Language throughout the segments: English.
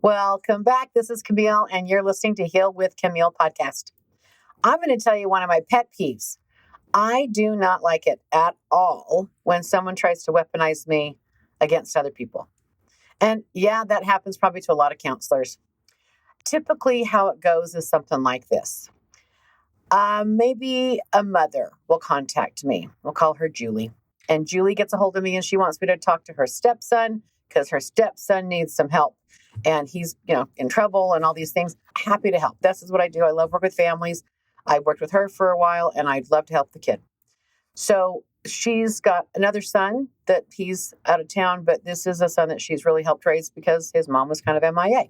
Welcome back. This is Kimile, and you're listening to Heal with Kimile podcast. I'm going to tell you one of my pet peeves. I do not like it at all when someone tries to weaponize me against other people. And yeah, that happens probably to a lot of counselors. Typically, how it goes is something like this. Maybe a mother will contact me. We'll call her Julie. And Julie gets a hold of me and she wants me to talk to her stepson because her stepson needs some help. And he's, in trouble and all these things. Happy to help. This is what I do. I love work with families. I worked with her for a while and I'd love to help the kid. So she's got another son that he's out of town, but this is a son that she's really helped raise because his mom was kind of MIA.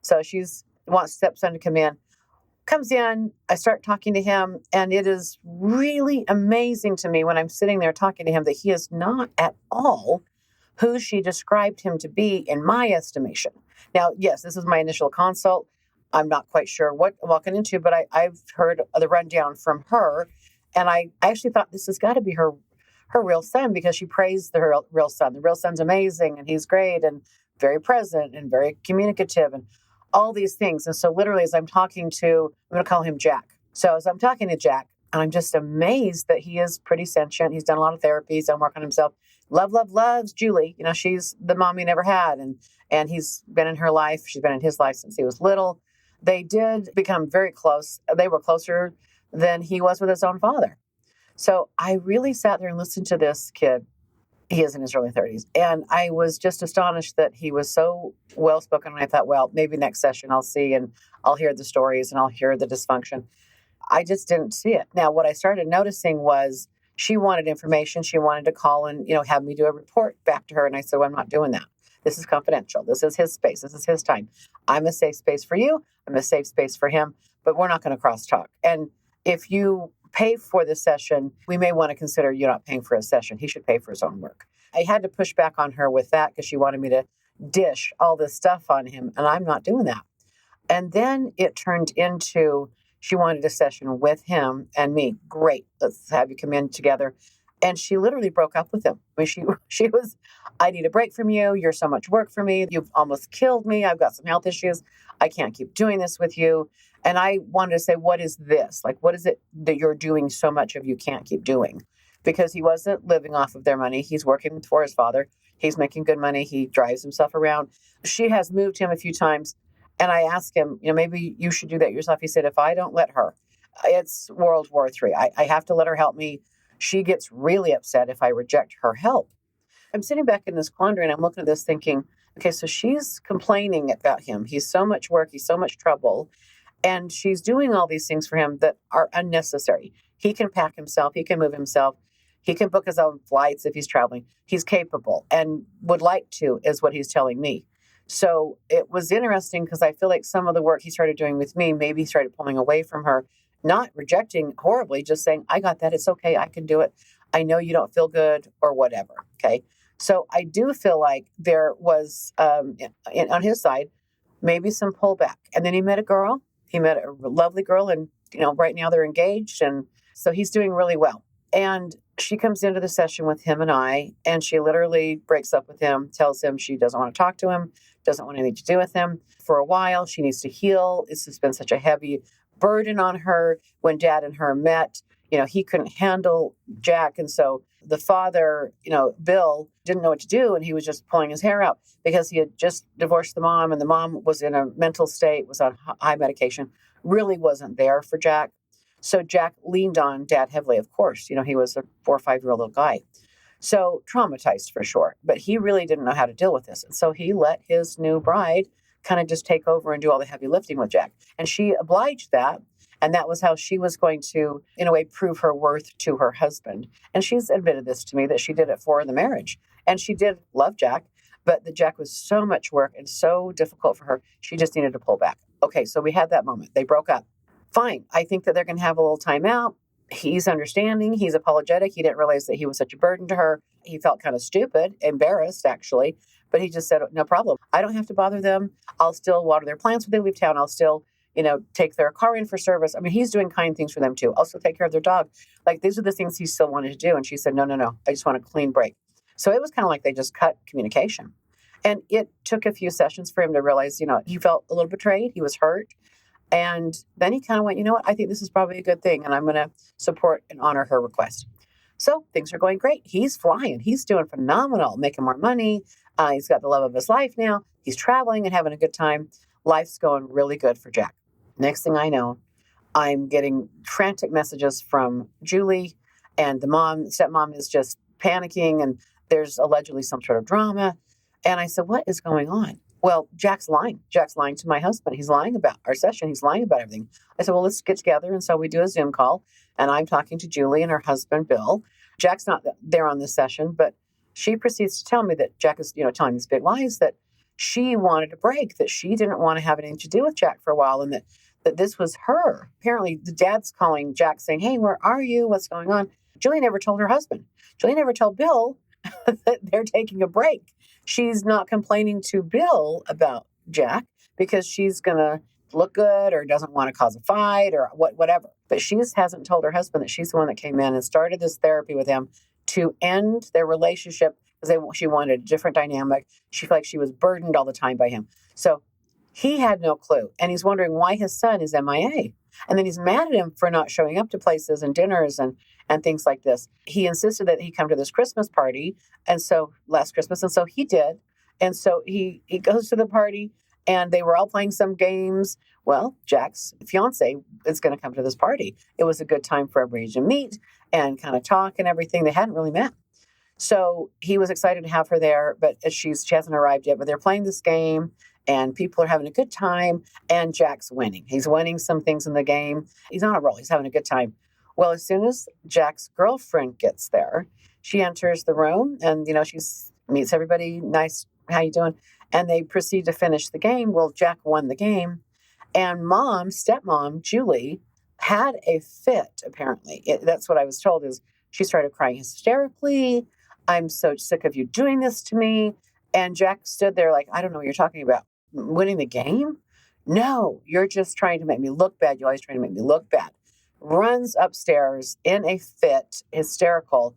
So she's wants stepson to come in. Comes in, I start talking to him, and it is really amazing to me when I'm sitting there talking to him that he is not at all who she described him to be in my estimation. Now, yes, this is my initial consult. I'm not quite sure what I'm walking into, but I've heard the rundown from her, and I actually thought this has got to be her real son because she praised her real son. The real son's amazing, and he's great, and very present, and very communicative, and all these things. And so literally as I'm going to call him Jack. So as I'm talking to Jack, I'm just amazed that he is pretty sentient. He's done a lot of therapy. He's done work on himself. Loves Julie. She's the mom he never had. And he's been in her life. She's been in his life since he was little. They did become very close. They were closer than he was with his own father. So I really sat there and listened to this kid. He is in his early 30s. And I was just astonished that he was so well-spoken. And I thought, well, maybe next session I'll see and I'll hear the stories and I'll hear the dysfunction. I just didn't see it. Now, what I started noticing was she wanted information. She wanted to call and, have me do a report back to her. And I said, well, I'm not doing that. This is confidential. This is his space. This is his time. I'm a safe space for you. I'm a safe space for him, but we're not going to crosstalk. And if you pay for the session, we may want to consider you not paying for a session. He should pay for his own work. I had to push back on her with that because she wanted me to dish all this stuff on him, and I'm not doing that. And then it turned into she wanted a session with him and me. Great, let's have you come in together. And she literally broke up with him. I mean, she was, I need a break from you. You're so much work for me. You've almost killed me. I've got some health issues. I can't keep doing this with you. And I wanted to say, what is this? Like, what is it that you're doing so much of you can't keep doing? Because he wasn't living off of their money. He's working for his father. He's making good money. He drives himself around. She has moved him a few times. And I asked him, maybe you should do that yourself. He said, if I don't let her, it's World War III. I have to let her help me. She gets really upset if I reject her help. I'm sitting back in this quandary and I'm looking at this thinking, okay, so she's complaining about him. He's so much work. He's so much trouble. And she's doing all these things for him that are unnecessary. He can pack himself. He can move himself. He can book his own flights if he's traveling. He's capable and would like to, is what he's telling me. So it was interesting because I feel like some of the work he started doing with me, maybe he started pulling away from her, not rejecting horribly, just saying, I got that. It's okay. I can do it. I know you don't feel good or whatever. Okay. So I do feel like there was, on his side, maybe some pullback. And then he met a girl. He met a lovely girl and, right now they're engaged. And so he's doing really well. And she comes into the session with him and I, and she literally breaks up with him, tells him she doesn't want to talk to him, doesn't want anything to do with him for a while. She needs to heal. It's just been such a heavy burden on her. When Dad and her met, he couldn't handle Jack. And so the father, Bill, didn't know what to do. And he was just pulling his hair out because he had just divorced the mom and the mom was in a mental state, was on high medication, really wasn't there for Jack. So Jack leaned on Dad heavily, of course. He was a 4 or 5 year old little guy. So traumatized for sure. But he really didn't know how to deal with this. And so he let his new bride kind of just take over and do all the heavy lifting with Jack. And she obliged that. And that was how she was going to, in a way, prove her worth to her husband. And she's admitted this to me, that she did it for the marriage. And she did love Jack, but the Jack was so much work and so difficult for her, she just needed to pull back. Okay, so we had that moment. They broke up. Fine. I think that they're going to have a little time out. He's understanding. He's apologetic. He didn't realize that he was such a burden to her. He felt kind of stupid, embarrassed, actually. But he just said, no problem. I don't have to bother them. I'll still water their plants when they leave town. I'll still take their car in for service. I mean, he's doing kind things for them too. Also take care of their dog. Like, these are the things he still wanted to do. And she said, no. I just want a clean break. So it was kind of like they just cut communication. And it took a few sessions for him to realize, he felt a little betrayed. He was hurt. And then he kind of went, you know what? I think this is probably a good thing. And I'm going to support and honor her request. So things are going great. He's flying. He's doing phenomenal, making more money. He's got the love of his life now. He's traveling and having a good time. Life's going really good for Jack. Next thing I know, I'm getting frantic messages from Julie, and the stepmom is just panicking, and there's allegedly some sort of drama. And I said, what is going on? Well, Jack's lying. Jack's lying to my husband. He's lying about our session. He's lying about everything. I said, well, let's get together. And so we do a Zoom call, and I'm talking to Julie and her husband, Bill. Jack's not there on this session, but she proceeds to tell me that Jack is, telling these big lies, that she wanted a break, that she didn't want to have anything to do with Jack for a while, and that this was her. Apparently, the dad's calling Jack saying, hey, where are you? What's going on? Julie never told her husband. Julie never told Bill that they're taking a break. She's not complaining to Bill about Jack because she's going to look good or doesn't want to cause a fight or whatever. But she hasn't told her husband that she's the one that came in and started this therapy with him to end their relationship because she wanted a different dynamic. She felt like she was burdened all the time by him. So he had no clue. And he's wondering why his son is MIA. And then he's mad at him for not showing up to places and dinners and things like this. He insisted that he come to this Christmas party. And so last Christmas. And so he did. And so he goes to the party and they were all playing some games. Well, Jack's fiance is going to come to this party. It was a good time for everybody to meet and kind of talk and everything. They hadn't really met. So he was excited to have her there, but she hasn't arrived yet. But they're playing this game and people are having a good time and Jack's winning. He's winning some things in the game. He's on a roll. He's having a good time. Well, as soon as Jack's girlfriend gets there, she enters the room and, she meets everybody. Nice. How you doing? And they proceed to finish the game. Well, Jack won the game. And stepmom, Julie, had a fit, apparently. That's what I was told is she started crying hysterically. I'm so sick of you doing this to me. And Jack stood there like, I don't know what you're talking about. Winning the game? No, you're just trying to make me look bad. You're always trying to make me look bad. Runs upstairs in a fit, hysterical.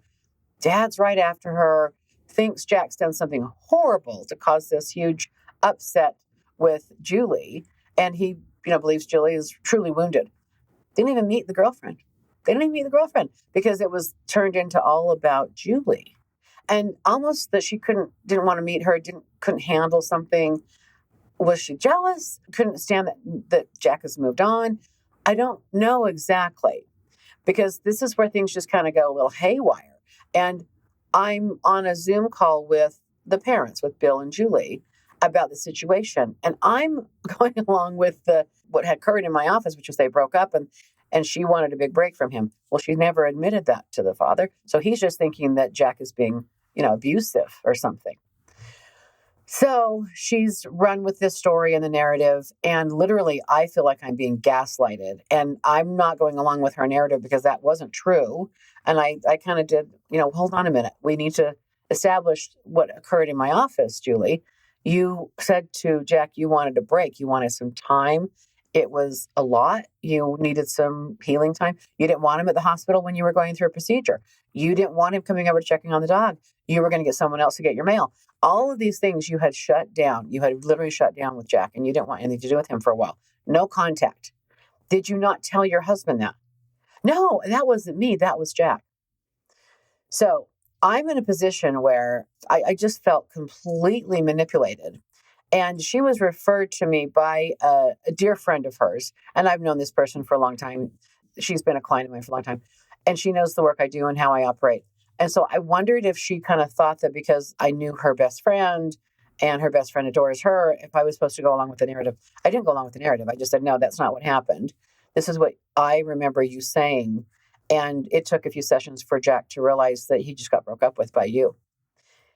Dad's right after her, thinks Jack's done something horrible to cause this huge upset with Julie. And he, believes Julie is truly wounded. Didn't even meet the girlfriend. They didn't even meet the girlfriend because it was turned into all about Julie. And almost that she didn't want to meet her, couldn't handle something. Was she jealous? Couldn't stand that Jack has moved on? I don't know exactly because this is where things just kind of go a little haywire. And I'm on a Zoom call with the parents, with Bill and Julie, about the situation. And I'm going along with what had occurred in my office, which was they broke up and she wanted a big break from him. Well, she never admitted that to the father. So he's just thinking that Jack is being, abusive or something. So she's run with this story and the narrative. And literally, I feel like I'm being gaslighted. And I'm not going along with her narrative because that wasn't true. And I kind of did, hold on a minute. We need to establish what occurred in my office, Julie. You said to Jack, you wanted a break. You wanted some time. It was a lot. You needed some healing time. You didn't want him at the hospital when you were going through a procedure. You didn't want him coming over to checking on the dog. You were going to get someone else to get your mail. All of these things you had shut down. You had literally shut down with Jack and you didn't want anything to do with him for a while. No contact. Did you not tell your husband that? No, that wasn't me. That was Jack. So I'm in a position where I just felt completely manipulated. And she was referred to me by a dear friend of hers. And I've known this person for a long time. She's been a client of mine for a long time. And she knows the work I do and how I operate. And so I wondered if she kind of thought that because I knew her best friend and her best friend adores her, if I was supposed to go along with the narrative. I didn't go along with the narrative. I just said, no, that's not what happened. This is what I remember you saying. And it took a few sessions for Jack to realize that he just got broke up with by you.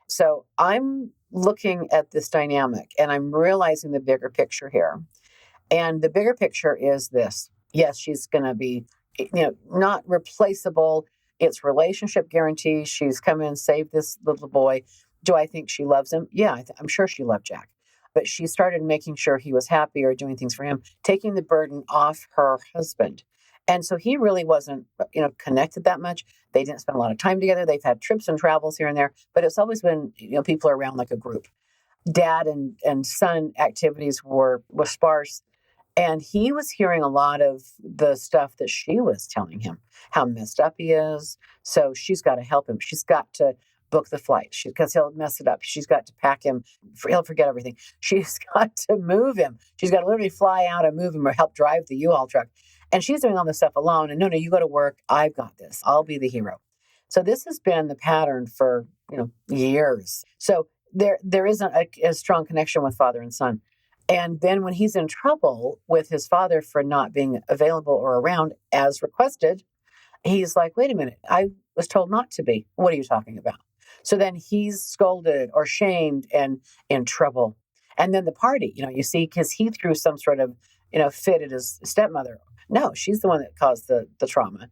So I'm looking at this dynamic and I'm realizing the bigger picture here. And the bigger picture is this. Yes, she's going to be, not replaceable. It's relationship guarantee. She's come in and saved this little boy. Do I think she loves him? Yeah, I'm sure she loved Jack. But she started making sure he was happy or doing things for him, taking the burden off her husband. And so he really wasn't, connected that much. They didn't spend a lot of time together. They've had trips and travels here and there, but it's always been, people are around like a group. dad and son activities were sparse. And he was hearing a lot of the stuff that she was telling him, how messed up he is. So she's got to help him. She's got to book the flight because he'll mess it up. She's got to pack him. He'll forget everything. She's got to move him. She's got to literally fly out and move him or help drive the U-Haul truck. And she's doing all this stuff alone. And no, you go to work. I've got this. I'll be the hero. So this has been the pattern for, years. So there isn't a strong connection with father and son. And then when he's in trouble with his father for not being available or around as requested, he's like, wait a minute, I was told not to be. What are you talking about? So then he's scolded or shamed and in trouble. And then the party, you see, because he threw some sort of, fit at his stepmother. No, she's the one that caused the trauma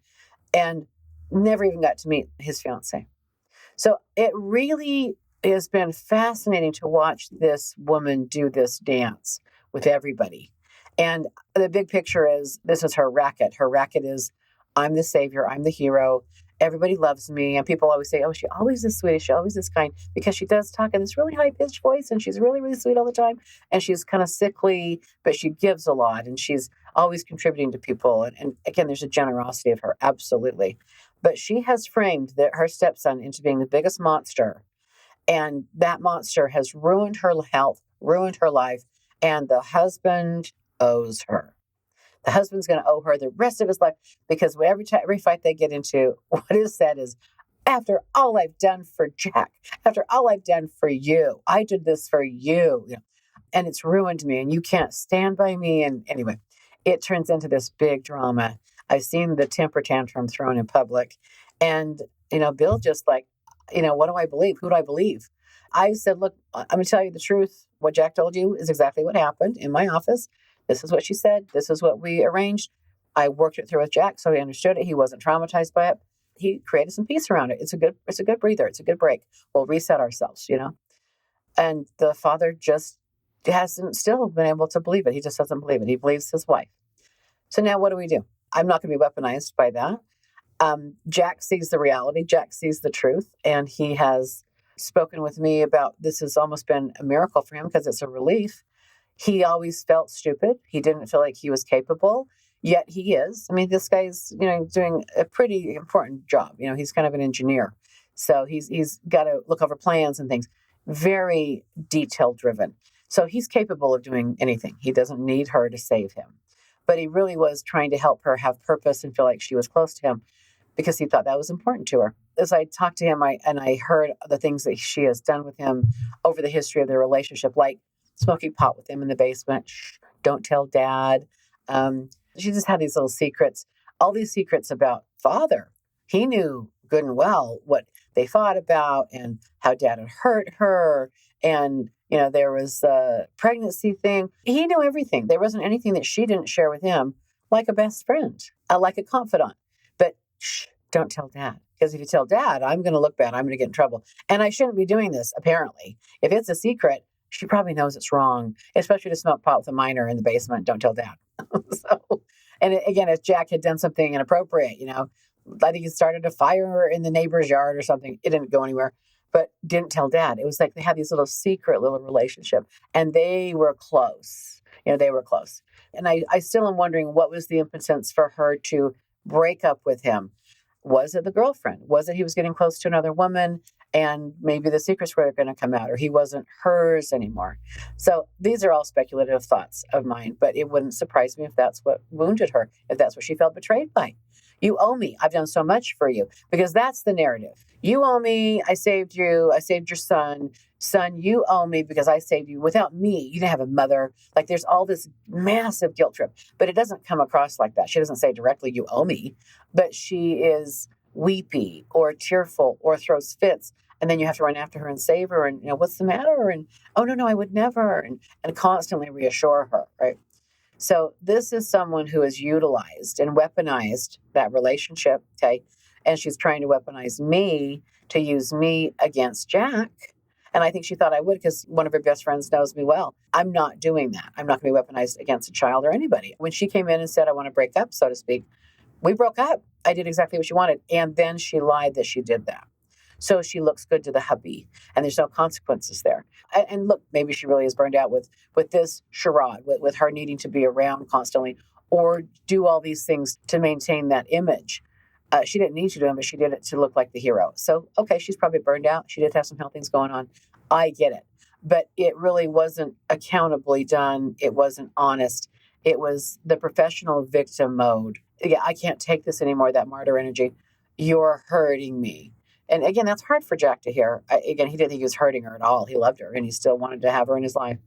and never even got to meet his fiance. So it really has been fascinating to watch this woman do this dance with everybody. And the big picture is this is her racket. Her racket is I'm the savior. I'm the hero. Everybody loves me. And people always say, oh, she always is sweet. She always is kind because she does talk in this really high pitched voice and she's really, really sweet all the time. And she's kind of sickly, but she gives a lot and she's always contributing to people. And again, there's a generosity of her. Absolutely. But she has framed her stepson into being the biggest monster. And that monster has ruined her health, ruined her life. And the husband owes her. The husband's going to owe her the rest of his life because every fight they get into, what is said is, after all I've done for Jack, after all I've done for you, I did this for you. And it's ruined me and you can't stand by me. And anyway, it turns into this big drama. I've seen the temper tantrum thrown in public. And, Bill just like, what do I believe? Who do I believe? I said, look, I'm going to tell you the truth. What Jack told you is exactly what happened in my office. This is what she said. This is what we arranged. I worked it through with Jack so he understood it. He wasn't traumatized by it. He created some peace around it. It's a good breather. It's a good break. We'll reset ourselves, And the father just hasn't still been able to believe it. He just doesn't believe it. He believes his wife. So now what do we do? I'm not going to be weaponized by that. Jack sees the reality. Jack sees the truth. And he has spoken with me about this has almost been a miracle for him because it's a relief. He always felt stupid. He didn't feel like he was capable, yet he is. I mean, this guy's, doing a pretty important job. He's kind of an engineer. So he's got to look over plans and things. Very detail driven. So he's capable of doing anything. He doesn't need her to save him. But he really was trying to help her have purpose and feel like she was close to him because he thought that was important to her. As I talked to him, I heard the things that she has done with him over the history of their relationship, like smoking pot with him in the basement. Shh, don't tell dad. She just had these little secrets, all these secrets about father. He knew good and well what they fought about and how dad had hurt her. And, there was a pregnancy thing. He knew everything. There wasn't anything that she didn't share with him, like a best friend, like a confidant. But shh, don't tell dad. Because if you tell dad, I'm going to look bad. I'm going to get in trouble. And I shouldn't be doing this, apparently. If it's a secret, she probably knows it's wrong, especially to smoke pot with a minor in the basement. Don't tell dad. And again, if Jack had done something inappropriate, I think he started a fire in the neighbor's yard or something. It didn't go anywhere, but didn't tell dad. It was like they had these little secret little relationship and they were close. They were close. And I still am wondering what was the impotence for her to break up with him. Was it the girlfriend? Was it he was getting close to another woman? And maybe the secrets were going to come out or he wasn't hers anymore. So these are all speculative thoughts of mine, but it wouldn't surprise me if that's what wounded her, if that's what she felt betrayed by. You owe me. I've done so much for you because that's the narrative. You owe me. I saved you. I saved your son. Son, you owe me because I saved you. Without me, you didn't have a mother. Like there's all this massive guilt trip, but it doesn't come across like that. She doesn't say directly, you owe me, but she is weepy or tearful or throws fits. And then you have to run after her and save her. And, what's the matter? And, oh, no, I would never. And constantly reassure her, right? So this is someone who has utilized and weaponized that relationship, okay? And she's trying to weaponize me to use me against Jack. And I think she thought I would because one of her best friends knows me well. I'm not doing that. I'm not going to be weaponized against a child or anybody. When she came in and said, I want to break up, so to speak, we broke up. I did exactly what she wanted. And then she lied that she did that. so she looks good to the hubby, and there's no consequences there. And look, maybe she really is burned out with this charade, with her needing to be around constantly or do all these things to maintain that image. She didn't need to do them, but she did it to look like the hero. So, okay, she's probably burned out. She did have some health things going on. I get it. But it really wasn't accountably done. It wasn't honest. It was the professional victim mode. Yeah, I can't take this anymore, that martyr energy. You're hurting me. And again, that's hard for Jack to hear. Again, he didn't think he was hurting her at all. He loved her and he still wanted to have her in his life.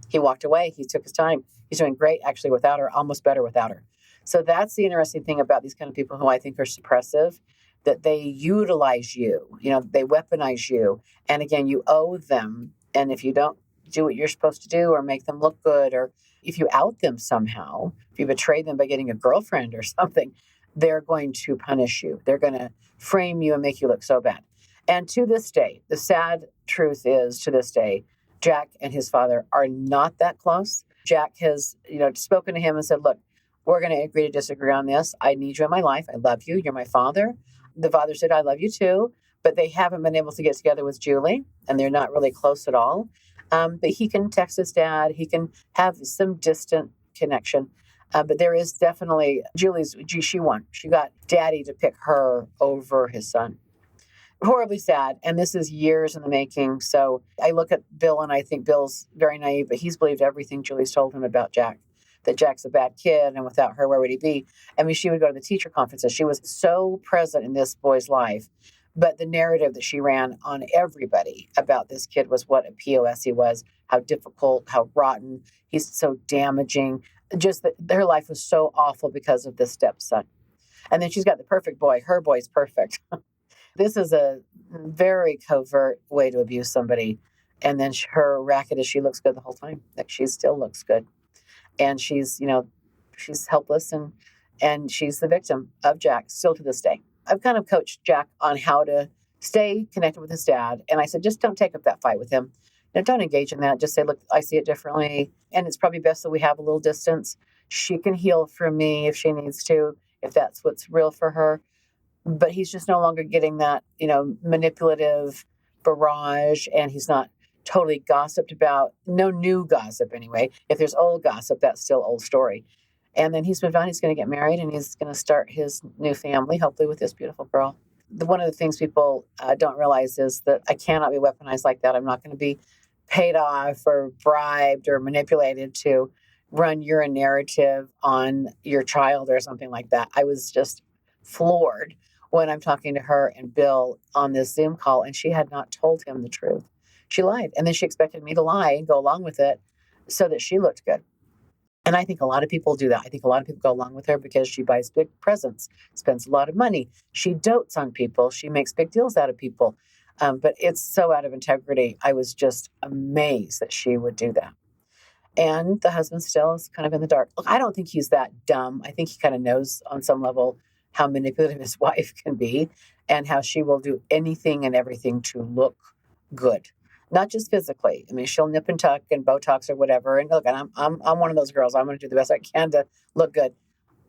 He walked away. He took his time. He's doing great actually without her, almost better without her. So that's the interesting thing about these kind of people who I think are suppressive, that they utilize you, they weaponize you. And again, you owe them. And if you don't do what you're supposed to do or make them look good, or if you out them somehow, if you betray them by getting a girlfriend or something, they're going to punish you. They're going to frame you and make you look so bad. And to this day, the sad truth is, to this day, Jack and his father are not that close. Jack has, spoken to him and said, look, we're going to agree to disagree on this. I need you in my life. I love you. You're my father. The father said, I love you too. But they haven't been able to get together with Julie, and they're not really close at all. But he can text his dad. He can have some distant connection. But there is definitely, she won. She got daddy to pick her over his son. Horribly sad. And this is years in the making. So I look at Bill and I think Bill's very naive, but he's believed everything Julie's told him about Jack, that Jack's a bad kid. And without her, where would he be? I mean, she would go to the teacher conferences. She was so present in this boy's life. But the narrative that she ran on everybody about this kid was what a POS he was, how difficult, how rotten. He's so damaging. Just that her life was so awful because of this stepson. And then she's got the perfect boy. Her boy's perfect. This is a very covert way to abuse somebody. And then her racket is she looks good the whole time. Like she still looks good. And she's helpless and she's the victim of Jack still to this day. I've kind of coached Jack on how to stay connected with his dad. And I said, just don't take up that fight with him. Don't engage in that. Just say, look, I see it differently. And it's probably best that we have a little distance. She can heal from me if she needs to, if that's what's real for her. But he's just no longer getting that, manipulative barrage. And he's not totally gossiped about. No new gossip anyway. If there's old gossip, that's still old story. And then he's moved on. He's going to get married and he's going to start his new family, hopefully with this beautiful girl. One of the things people don't realize is that I cannot be weaponized like that. I'm not going to be paid off or bribed or manipulated to run your narrative on your child or something like that. I was just floored when I'm talking to her and Bill on this Zoom call, and she had not told him the truth. She lied. And then she expected me to lie and go along with it so that she looked good. And I think a lot of people do that. I think a lot of people go along with her because she buys big presents, spends a lot of money. She dotes on people. She makes big deals out of people. But it's so out of integrity. I was just amazed that she would do that. And the husband still is kind of in the dark. Look, I don't think he's that dumb. I think he kind of knows on some level how manipulative his wife can be and how she will do anything and everything to look good. Not just physically. I mean, she'll nip and tuck and Botox or whatever. And look, and I'm one of those girls. I'm going to do the best I can to look good.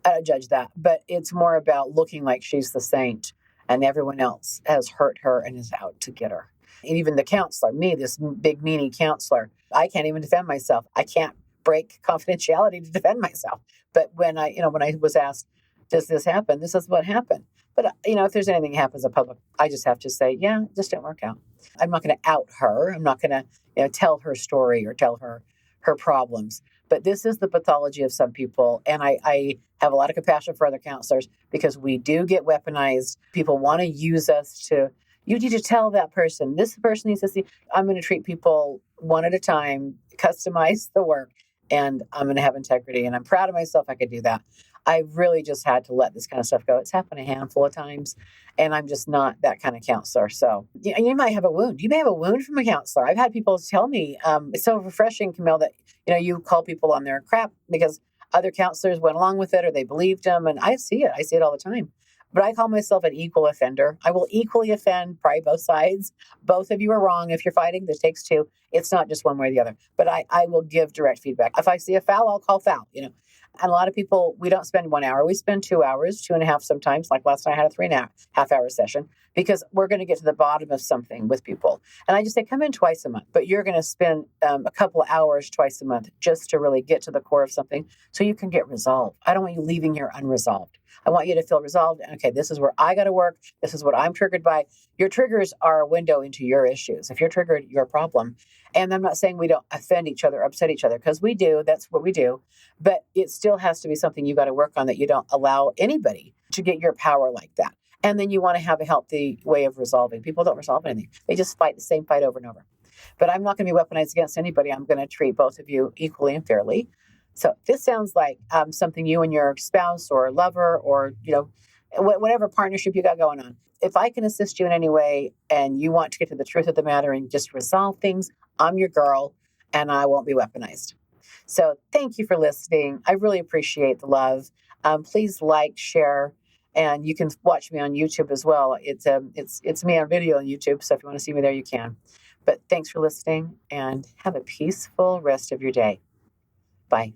I don't judge that. But it's more about looking like she's the saint and everyone else has hurt her and is out to get her. And even the counselor, me, this big meanie counselor, I can't even defend myself. I can't break confidentiality to defend myself. But when I was asked, does this happen? This is what happened. But, if there's anything that happens in public, I just have to say, yeah, it just didn't work out. I'm not going to out her. I'm not going to tell her story or tell her problems. But this is the pathology of some people. And I have a lot of compassion for other counselors because we do get weaponized. People want to use us you need to tell that person, this person needs to see. I'm going to treat people one at a time, customize the work, and I'm going to have integrity. And I'm proud of myself I could do that. I really just had to let this kind of stuff go. It's happened a handful of times, and I'm just not that kind of counselor. So you might have a wound. You may have a wound from a counselor. I've had people tell me, it's so refreshing, Kimile, that, you call people on their crap because other counselors went along with it or they believed them. And I see it. I see it all the time. But I call myself an equal offender. I will equally offend probably both sides. Both of you are wrong. If you're fighting, this takes two. It's not just one way or the other. But I will give direct feedback. If I see a foul, I'll call foul, And a lot of people, we don't spend 1 hour. We spend 2 hours, 2.5 sometimes. Like last night, I had a 3.5 hour session because we're going to get to the bottom of something with people. And I just say, come in twice a month, but you're going to spend a couple of hours twice a month just to really get to the core of something so you can get resolved. I don't want you leaving here unresolved. I want you to feel resolved. Okay, this is where I got to work. This is what I'm triggered by. Your triggers are a window into your issues. If you're triggered, your problem. And I'm not saying we don't offend each other, upset each other, because we do. That's what we do. But it still has to be something you got to work on, that you don't allow anybody to get your power like that. And then you want to have a healthy way of resolving. People don't resolve anything. They just fight the same fight over and over. But I'm not going to be weaponized against anybody. I'm going to treat both of you equally and fairly. So this sounds like something you and your spouse or lover or, whatever partnership you got going on. If I can assist you in any way and you want to get to the truth of the matter and just resolve things, I'm your girl and I won't be weaponized. So thank you for listening. I really appreciate the love. Please like, share, and you can watch me on YouTube as well. It's me on video on YouTube. So if you want to see me there, you can. But thanks for listening and have a peaceful rest of your day. Bye.